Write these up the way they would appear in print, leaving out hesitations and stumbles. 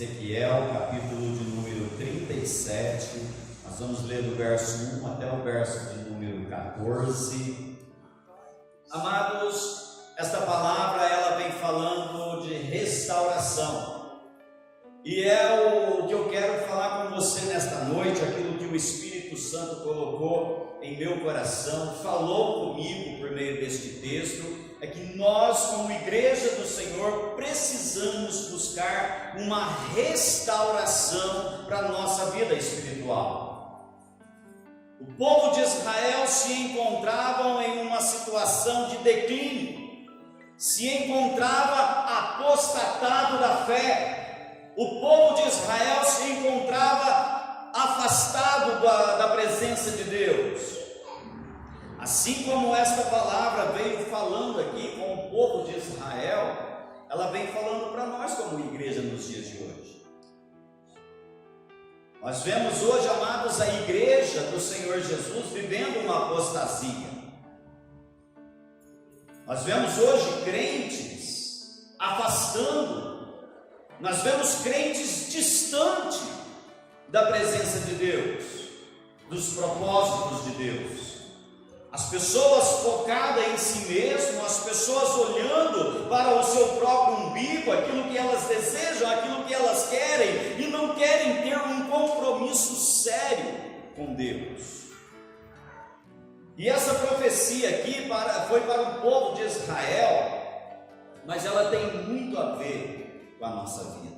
Ezequiel, capítulo de número 37, nós vamos ler do verso 1 até o verso de número 14. Amados, esta palavra ela vem falando de restauração, e é o que eu quero falar com você nesta noite, aquilo que o Espírito Santo colocou em meu coração, falou comigo por meio deste texto, é que nós, como igreja do Senhor, precisamos buscar uma restauração para a nossa vida espiritual. O povo de Israel se encontravam em uma situação de declínio, se encontrava apostatado da fé. O povo de Israel se encontrava afastado da presença de Deus. Assim como esta palavra veio falando aqui com o povo de Israel, ela vem falando para nós como igreja nos dias de hoje. Nós vemos hoje, amados, a igreja do Senhor Jesus vivendo uma apostasia. Nós vemos hoje crentes afastando, nós vemos crentes distantes da presença de Deus, dos propósitos de Deus. As pessoas focadas em si mesmas, as pessoas olhando para o seu próprio umbigo, aquilo que elas desejam, aquilo que elas querem, e não querem ter um compromisso sério com Deus. E essa profecia aqui foi para o povo de Israel, mas ela tem muito a ver com a nossa vida.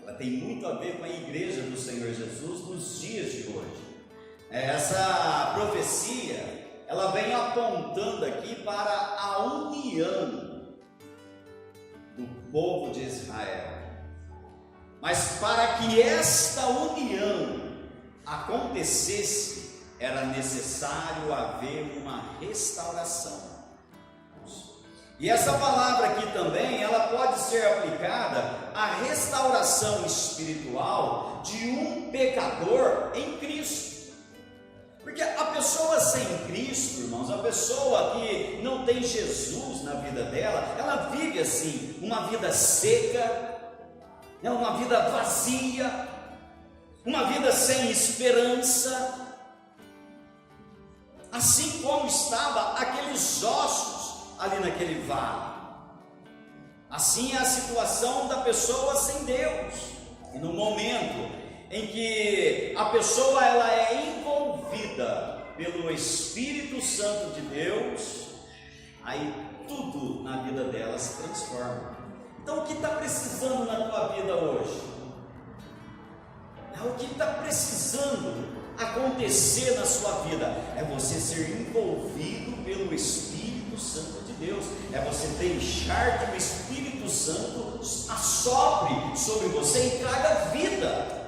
Ela tem muito a ver com a igreja do Senhor Jesus nos dias de hoje. Essa profecia, ela vem apontando aqui para a união do povo de Israel. Mas para que esta união acontecesse, era necessário haver uma restauração. E essa palavra aqui também, ela pode ser aplicada à restauração espiritual de um pecador em Cristo. Porque a pessoa sem Cristo, irmãos, a pessoa que não tem Jesus na vida dela, ela vive assim, uma vida seca, uma vida vazia, uma vida sem esperança, assim como estava aqueles ossos ali naquele vale. Assim é a situação da pessoa sem Deus. E no momento em que a pessoa ela é envolvida pelo Espírito Santo de Deus, aí tudo na vida dela se transforma. Então o que está precisando na tua vida hoje? O que está precisando acontecer na sua vida? É você ser envolvido pelo Espírito Santo de Deus, é você deixar que o Espírito Santo assopre sobre você e traga vida.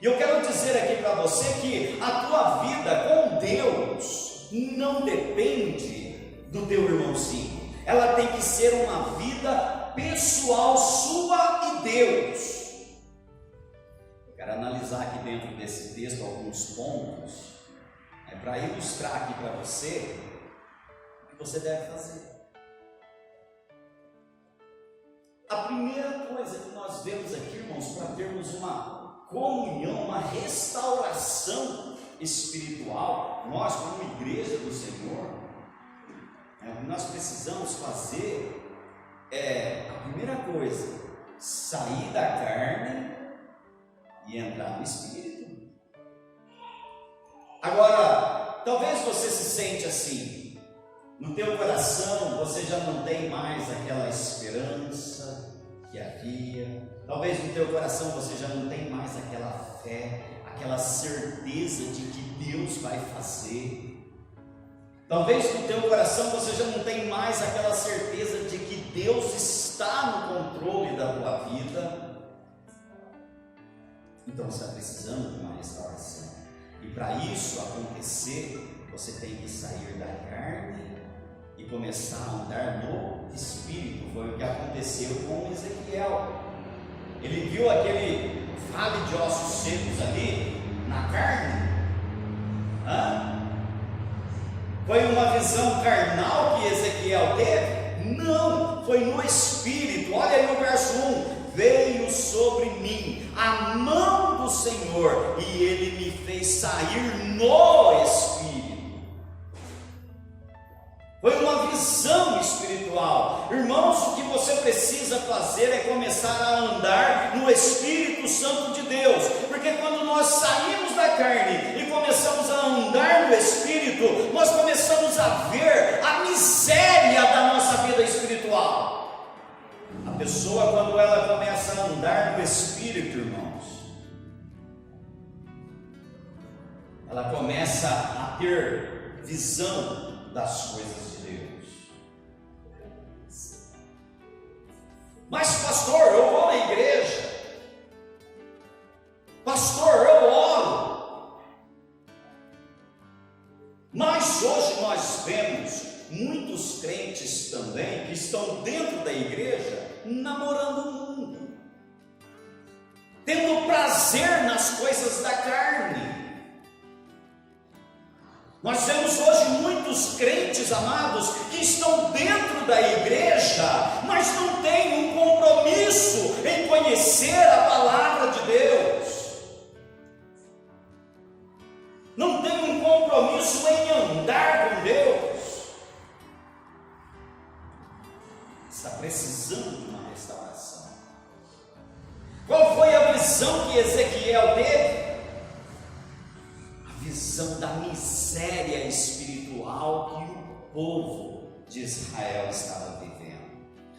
E eu quero dizer aqui para você que a tua vida com Deus não depende do teu irmãozinho. Ela tem que ser uma vida pessoal sua e Deus. Eu quero analisar aqui dentro desse texto alguns pontos, para ilustrar aqui para você o que você deve fazer. A primeira coisa que nós vemos aqui, irmãos, para termos uma comunhão, uma restauração espiritual, nós como igreja do Senhor, o que nós precisamos fazer a primeira coisa, sair da carne e entrar no Espírito. Agora, talvez você se sente assim, no teu coração você já não tem mais aquela esperança que havia, talvez no teu coração você já não tem mais aquela fé, aquela certeza de que Deus vai fazer. Talvez no teu coração você já não tem mais aquela certeza de que Deus está no controle da tua vida. Então você está precisando de uma restauração. E para isso acontecer, você tem que sair da carne e começar a andar no Espírito. Foi o que aconteceu com Ezequiel. Ele viu aquele vale de ossos secos ali na carne. Foi uma visão carnal que Ezequiel teve? Não, foi no Espírito. Olha aí no verso 1: veio sobre mim a mão do Senhor, e Ele me fez sair no Espírito. Foi uma visão espiritual. Irmãos, o que você precisa fazer é começar a andar no Espírito Santo de Deus, porque quando nós saímos da carne e começamos a andar no Espírito, nós começamos a ver a miséria da nossa vida espiritual. A pessoa, quando ela começa a andar no Espírito, irmãos, ela começa a ter visão das coisas de Deus. Mas pastor, eu vou na igreja, pastor, eu oro. Mas hoje nós vemos muitos crentes também que estão dentro da igreja namorando o mundo, tendo prazer nas coisas da carne. Nós vemos hoje muitos crentes, amados, que estão dentro da igreja, mas não têm um compromisso em conhecer a palavra de Deus, não têm um compromisso em andar com Deus. Está precisando de uma restauração. Qual foi a visão que Ezequiel teve? Visão da miséria espiritual que o povo de Israel estava vivendo.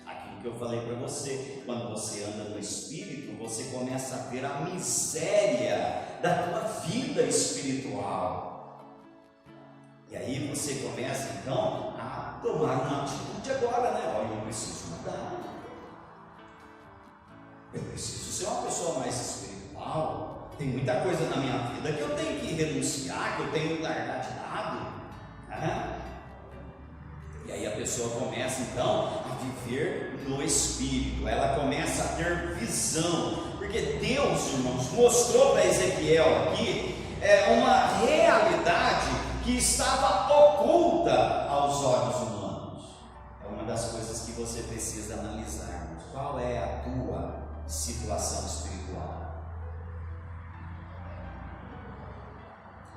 Aquilo que eu falei para você, quando você anda no Espírito, você começa a ver a miséria da tua vida espiritual. E aí você começa então a tomar uma atitude agora, né? Olha, eu preciso mudar. Eu preciso ser uma pessoa mais espiritual. Tem muita coisa na minha vida que eu tenho que renunciar, que eu tenho que largar de lado. E aí a pessoa começa então a viver no Espírito, ela começa a ter visão, porque Deus, irmãos, mostrou para Ezequiel aqui uma realidade que estava oculta aos olhos humanos. É uma das coisas que você precisa analisar. Qual é a tua situação espiritual?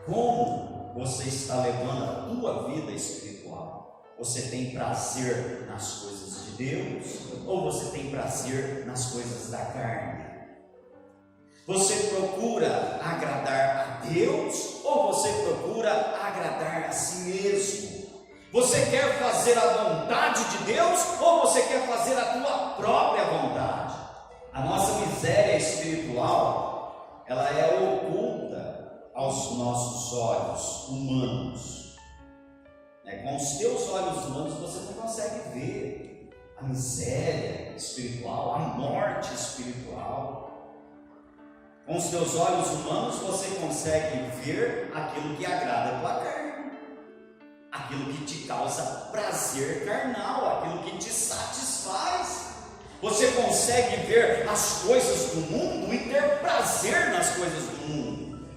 Como você está levando a tua vida espiritual? Você tem prazer nas coisas de Deus ou você tem prazer nas coisas da carne? Você procura agradar a Deus ou você procura agradar a si mesmo? Você quer fazer a vontade de Deus ou você quer fazer a tua própria vontade? A nossa miséria espiritual, ela é oculta aos nossos olhos humanos. Com os teus olhos humanos você não consegue ver a miséria espiritual, a morte espiritual. Com os teus olhos humanos você consegue ver aquilo que agrada a tua carne, aquilo que te causa prazer carnal, aquilo que te satisfaz. Você consegue ver as coisas do mundo e ter prazer nas coisas do mundo.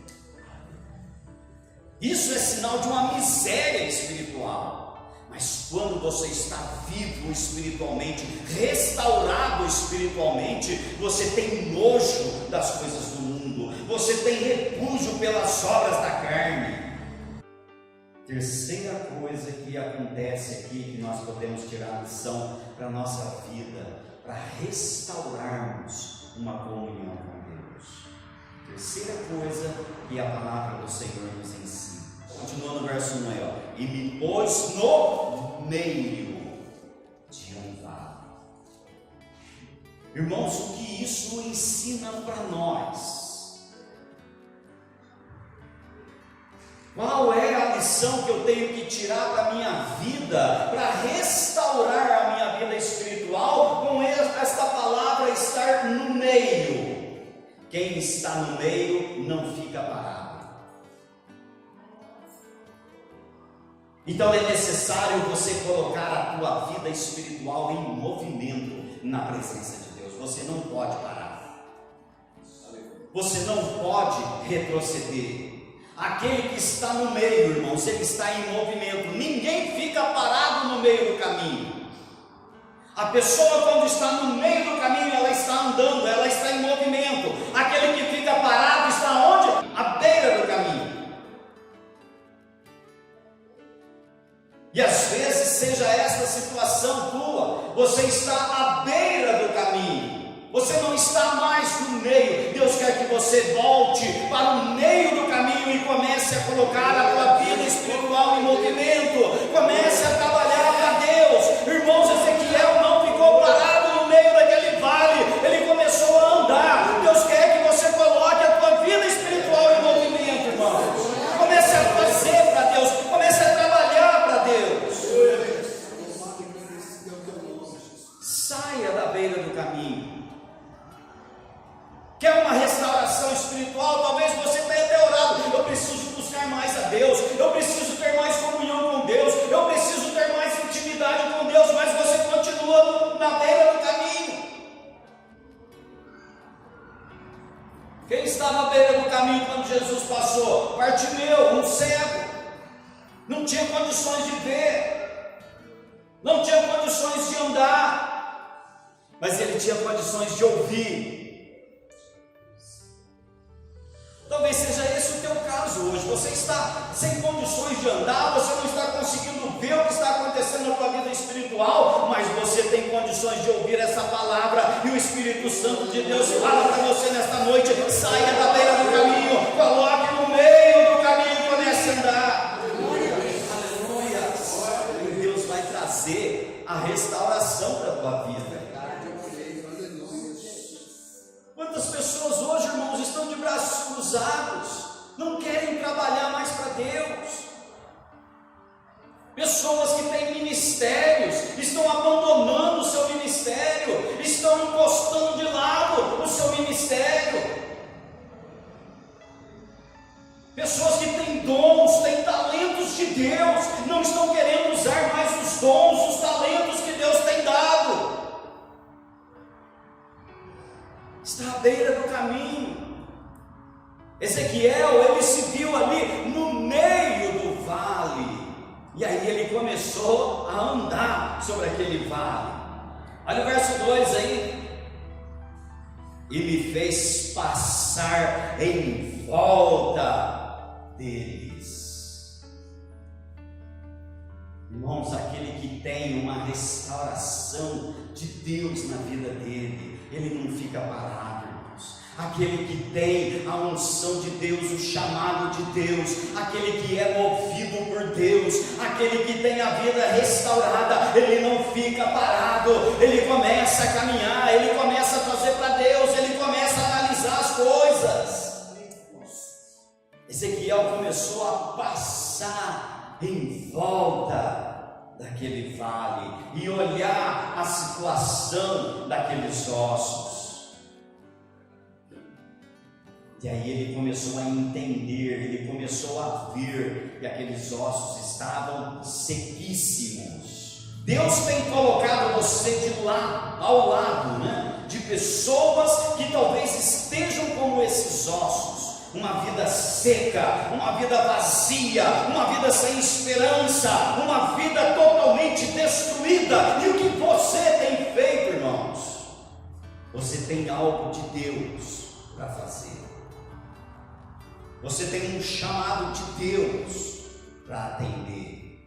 Isso é sinal de uma miséria espiritual. Mas quando você está vivo espiritualmente, restaurado espiritualmente, você tem nojo das coisas do mundo, você tem repúdio pelas obras da carne. Terceira coisa que acontece aqui, que nós podemos tirar lição para a nossa vida, para restaurarmos uma comunhão com Deus. Terceira coisa que a palavra do Senhor nos ensina. Continua no verso 1 aí, ó. E me pôs no meio de um vale. Irmãos, o que isso ensina para nós? Qual é a lição que eu tenho que tirar da minha vida para restaurar a minha vida espiritual com esta palavra estar no meio? Quem está no meio não fica parado. Então é necessário você colocar a tua vida espiritual em movimento na presença de Deus. Você não pode parar. Você não pode retroceder. Aquele que está no meio, irmãos, ele está em movimento. Ninguém fica parado no meio do caminho. A pessoa, quando está no meio do caminho, ela está andando, ela está em movimento. Aquele que fica parado está onde? À beira do caminho. E às vezes, seja esta situação tua, você está à beira do caminho, você não está mais no meio. Deus quer que você volte para o meio do caminho e comece a colocar a tua vida espiritual em movimento, comece a trabalhar para Deus. Irmãos, Ezequiel não ficou parado no meio daquele vale, ele começou a andar. Deus quer que você coloque a tua vida espiritual em movimento, irmãos. Comece a fazer para Deus, comece a trabalhar para Deus. Saia da beira do caminho. Quer uma restauração espiritual? Talvez você tenha até orado: eu preciso buscar mais a Deus, eu preciso ter mais comunhão com Deus, eu preciso ter mais intimidade com Deus, mas você continua na beira do caminho. Quem estava à beira do caminho quando Jesus passou? Bartimeu, um cego, não tinha condições de ver, não tinha condições de andar, mas ele tinha condições de ouvir. Talvez seja esse o teu caso hoje. Você está sem condições de andar, você não está conseguindo ver o que está acontecendo na tua vida espiritual, mas você tem condições de ouvir essa palavra, e o Espírito Santo de Deus fala para você nesta noite: saia da beira do caminho, coloque no meio do caminho e comece a andar. Aleluia. E Deus vai trazer a restauração para a tua vida. Quantas pessoas hoje, irmãos, estão de braços cruzados, não querem trabalhar mais para Deus? Pessoas que têm ministérios, estão abandonando o seu ministério, estão encostando de lado o seu ministério. Pessoas que têm dons, têm talentos de Deus, não estão querendo usar mais os dons, os talentos que Deus tem dado. Está à beira do caminho. Ezequiel, ele se viu ali no meio do vale, e aí ele começou a andar sobre aquele vale. Olha o verso 2 aí: e me fez passar em volta deles. Irmãos, aquele que tem uma restauração de Deus na vida dele, ele não fica parado, irmãos. Aquele que tem a unção de Deus, o chamado de Deus, aquele que é movido por Deus, aquele que tem a vida restaurada, ele não fica parado, ele começa a caminhar, ele começa a fazer para Deus, ele começa a analisar as coisas. Ezequiel começou a passar em volta daquele vale e olhar a situação daqueles ossos. E aí ele começou a entender, ele começou a ver que aqueles ossos estavam sequíssimos. Deus tem colocado você de lá, ao lado, de pessoas que talvez estejam como esses ossos. Uma vida seca, uma vida vazia, uma vida sem esperança, uma vida totalmente destruída. E o que você tem feito, irmãos? Você tem algo de Deus para fazer. Você tem um chamado de Deus para atender.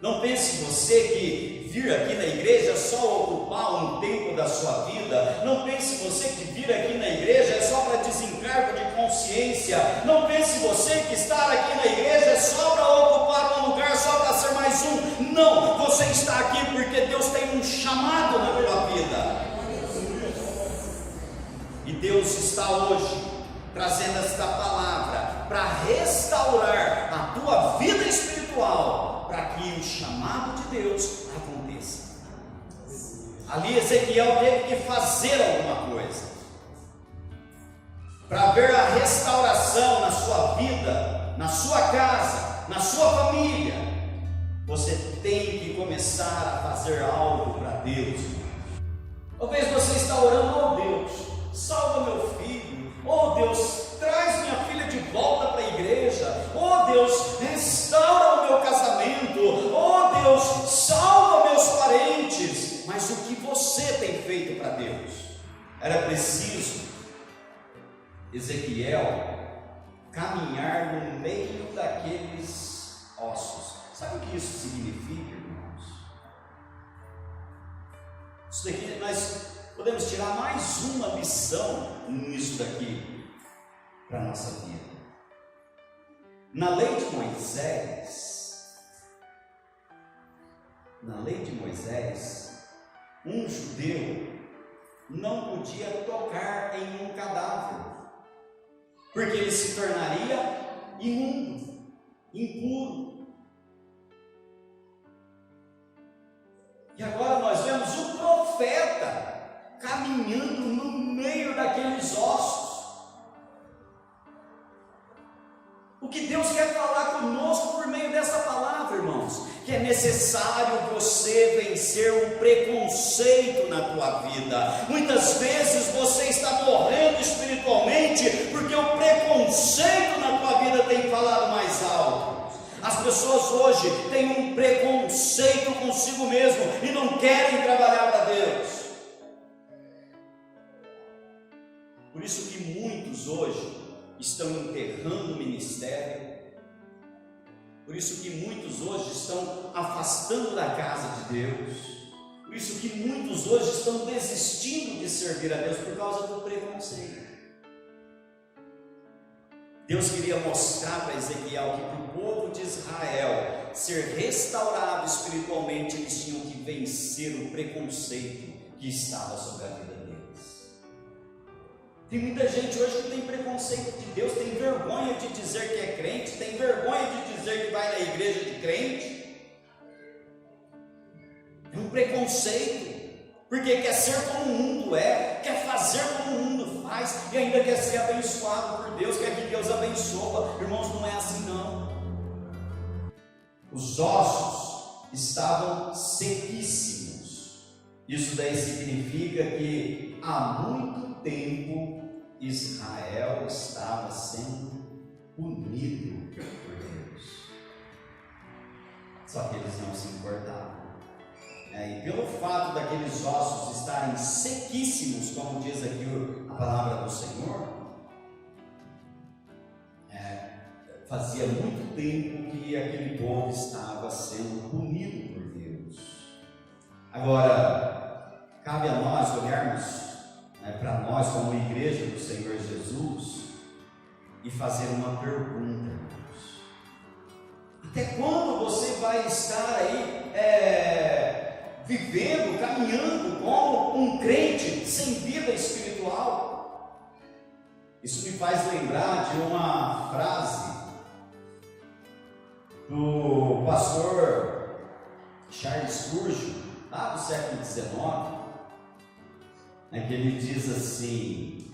Não pense você que vir aqui na igreja é só ocupar um tempo da sua vida. Não pense você que vir aqui na igreja é só para desencargo de consciência. Não pense você que estar aqui na igreja é só para ocupar um lugar, só para ser mais um. Não, você está aqui porque Deus tem um chamado na tua vida. E Deus está hoje trazendo esta palavra para restaurar a tua vida espiritual, para que o chamado de Deus aconteça. Ali Ezequiel teve que fazer alguma coisa para ver a restauração na sua vida, na sua casa, na sua família. Você tem que começar a fazer algo para Deus. Talvez você está orando: oh Deus, salva meu filho, oh Deus, traz minha filha de volta para a igreja, oh Deus, restaura o meu casamento, oh Deus, salva meus parentes, Ezequiel caminhar no meio daqueles ossos. Sabe o que isso significa, irmãos? Isso daqui nós podemos tirar mais uma lição nisso daqui para a nossa vida. Na lei de Moisés, um judeu não podia tocar em um cadáver, porque ele se tornaria imundo, impuro. E agora nós vemos o profeta caminhando no meio daqueles ossos. O que Deus quer falar conosco por meio dessa palavra, irmãos, que é necessário você vencer o preconceito na tua vida. Muitas vezes você está morrendo espiritualmente porque o preconceito na tua vida tem falado mais alto. As pessoas hoje têm um preconceito consigo mesmo e não querem trabalhar para Deus. Por isso que muitos hoje estão enterrando o ministério. Por isso que muitos hoje estão afastando da casa de Deus. Por isso que muitos hoje estão desistindo de servir a Deus por causa do preconceito. Deus queria mostrar para Ezequiel que para o povo de Israel ser restaurado espiritualmente, eles tinham que vencer o preconceito que estava sobre a vida deles. Tem muita gente hoje que tem preconceito de Deus, tem vergonha de dizer que é crente, tem vergonha de dizer que vai na igreja de crente. É um preconceito, porque quer ser como o mundo é, quer fazer como o mundo faz, e ainda quer ser abençoado por Deus, quer que Deus abençoa. Irmãos, não é assim não. Os ossos estavam sequíssimos. Isso daí significa que há muito tempo Israel estava sendo punido por Deus. Só que eles não se importavam. E pelo fato daqueles ossos estarem sequíssimos, como diz aqui a palavra do Senhor, fazia muito tempo que aquele povo estava sendo punido por Deus. Agora, cabe a nós olharmos para nós como igreja do Senhor Jesus e fazer uma pergunta, irmãos. Até quando você vai estar aí vivendo, caminhando como um crente sem vida espiritual? Isso me faz lembrar de uma frase do pastor Charles Spurgeon, lá do século XIX, que ele diz assim: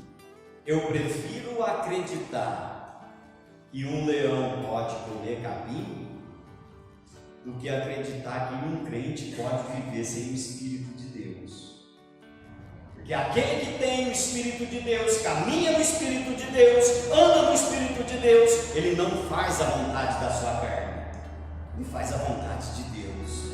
eu prefiro acreditar que um leão pode comer capim do que acreditar que um crente pode viver sem o Espírito de Deus. Porque aquele que tem o Espírito de Deus, caminha no Espírito de Deus, anda no Espírito de Deus, ele não faz a vontade da sua carne, ele faz a vontade de Deus.